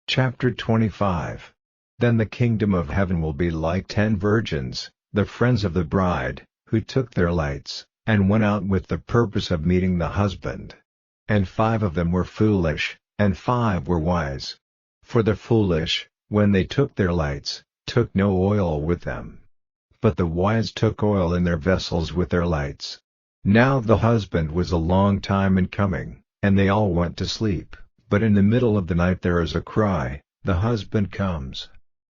Chapter 25. Then the kingdom of heaven will be like 10 virgins, the friends of the bride, who took their lights, and went out with the purpose of meeting the husband. And 5 of them were foolish, and 5 were wise. For the foolish, when they took their lights, took no oil with them. But the wise took oil in their vessels with their lights. Now the husband was a long time in coming, and they all went to sleep. But in the middle of the night there is a cry, "The husband comes.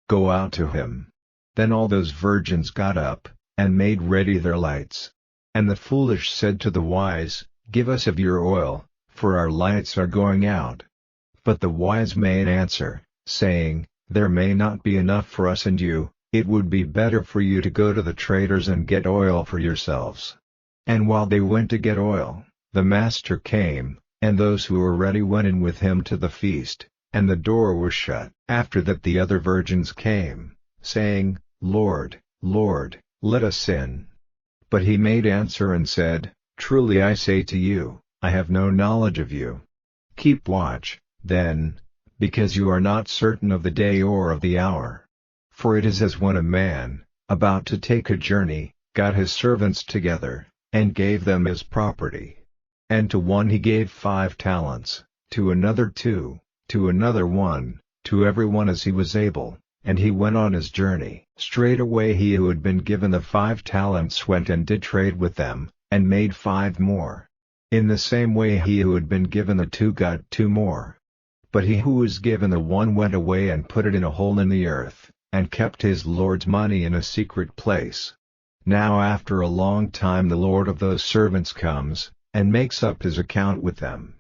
Go out to him." Then all those virgins got up, and made ready their lights. And the foolish said to the wise, "Give us of your oil, for our lights are going out." But the wise made answer, saying, "There may not be enough for us and you, it would be better for you to go to the traders and get oil for yourselves." And while they went to get oil, the master came, and those who were ready went in with him to the feast, and the door was shut. After that the other virgins came, saying, "Lord, Lord, let us in." But he made answer and said, "Truly I say to you, I have no knowledge of you. Keep watch, then, because you are not certain of the day or of the hour. For it is as when a man, about to take a journey, got his servants together, and gave them his property. And to one he gave 5 talents, to another 2, to another 1, to everyone as he was able, and he went on his journey. Straightway he who had been given the 5 talents went and did trade with them, and made 5 more. In the same way he who had been given the 2 got 2 more. But he who was given the 1 went away and put it in a hole in the earth, and kept his Lord's money in a secret place. Now after a long time the Lord of those servants comes, and makes up his account with them.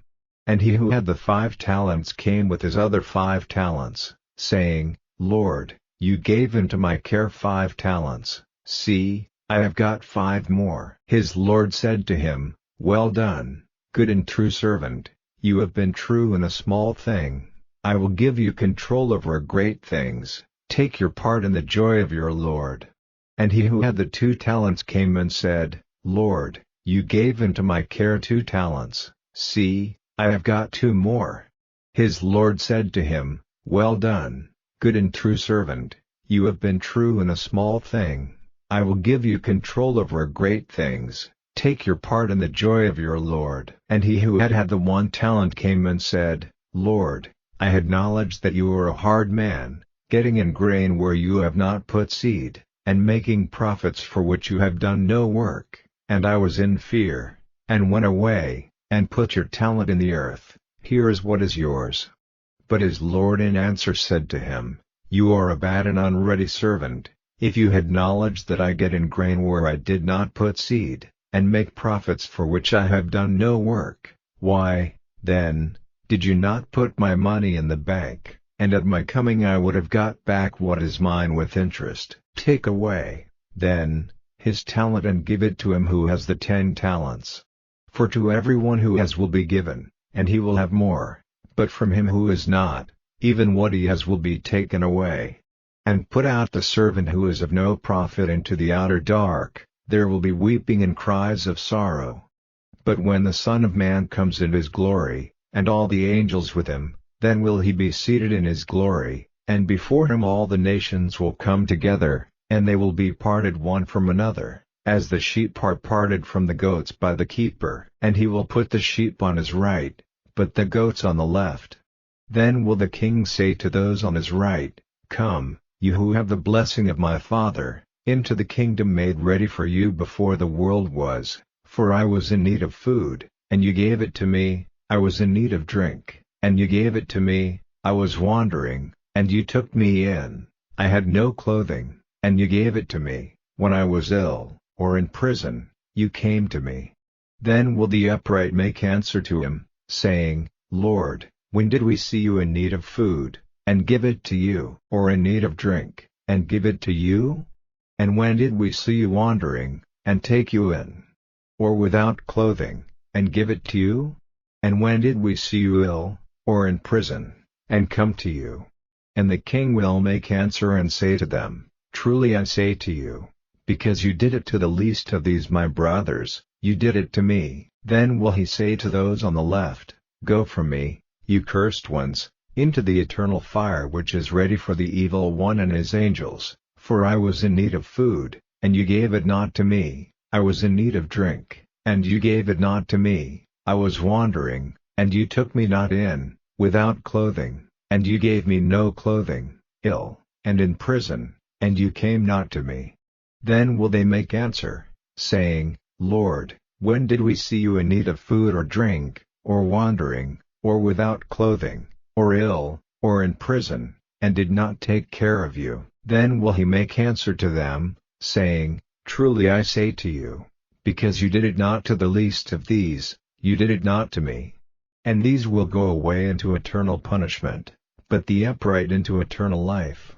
And he who had the 5 talents came with his other 5 talents, saying, "Lord, you gave into my care 5 talents, see, I have got 5 more." His Lord said to him, "Well done, good and true servant, you have been true in a small thing, I will give you control over great things, take your part in the joy of your Lord." And he who had the 2 talents came and said, "Lord, you gave into my care 2 talents, see, I have got 2 more." His Lord said to him, "Well done, good and true servant, you have been true in a small thing, I will give you control over great things, take your part in the joy of your Lord." And he who had the 1 talent came and said, "Lord, I had knowledge that you are a hard man, getting in grain where you have not put seed, and making profits for which you have done no work. And I was in fear, and went away, and put your talent in the earth, here is what is yours." But his Lord in answer said to him, "You are a bad and unready servant, if you had knowledge that I get in grain where I did not put seed, and make profits for which I have done no work, why, then, did you not put my money in the bank, and at my coming I would have got back what is mine with interest? Take away, then, his talent and give it to him who has the 10 talents. For to everyone who has will be given, and he will have more, but from him who has not, even what he has will be taken away. And put out the servant who is of no profit into the outer dark, there will be weeping and cries of sorrow. But when the Son of Man comes in his glory, and all the angels with him, then will he be seated in his glory, and before him all the nations will come together, and they will be parted one from another, as the sheep are parted from the goats by the keeper. And he will put the sheep on his right, but the goats on the left. Then will the king say to those on his right, "Come, you who have the blessing of my Father, into the kingdom made ready for you before the world was, for I was in need of food, and you gave it to me, I was in need of drink, and you gave it to me, I was wandering, and you took me in, I had no clothing, and you gave it to me, when I was ill, or in prison, you came to me." Then will the upright make answer to him, saying, "Lord, when did we see you in need of food, and give it to you, or in need of drink, and give it to you? And when did we see you wandering, and take you in? Or without clothing, and give it to you? And when did we see you ill, or in prison, and come to you?" And the king will make answer and say to them, "Truly I say to you, because you did it to the least of these my brothers, you did it to me." Then will he say to those on the left, "Go from me, you cursed ones, into the eternal fire which is ready for the evil one and his angels. For I was in need of food, and you gave it not to me, I was in need of drink, and you gave it not to me, I was wandering, and you took me not in, without clothing, and you gave me no clothing, ill, and in prison, and you came not to me. Then will they make answer, saying, Lord, when did we see you in need of food or drink, or wandering, or without clothing, or ill, or in prison, and did not take care of you? Then will he make answer to them, saying, Truly I say to you, because you did it not to the least of these, you did it not to me. And these will go away into eternal punishment, but the upright into eternal life.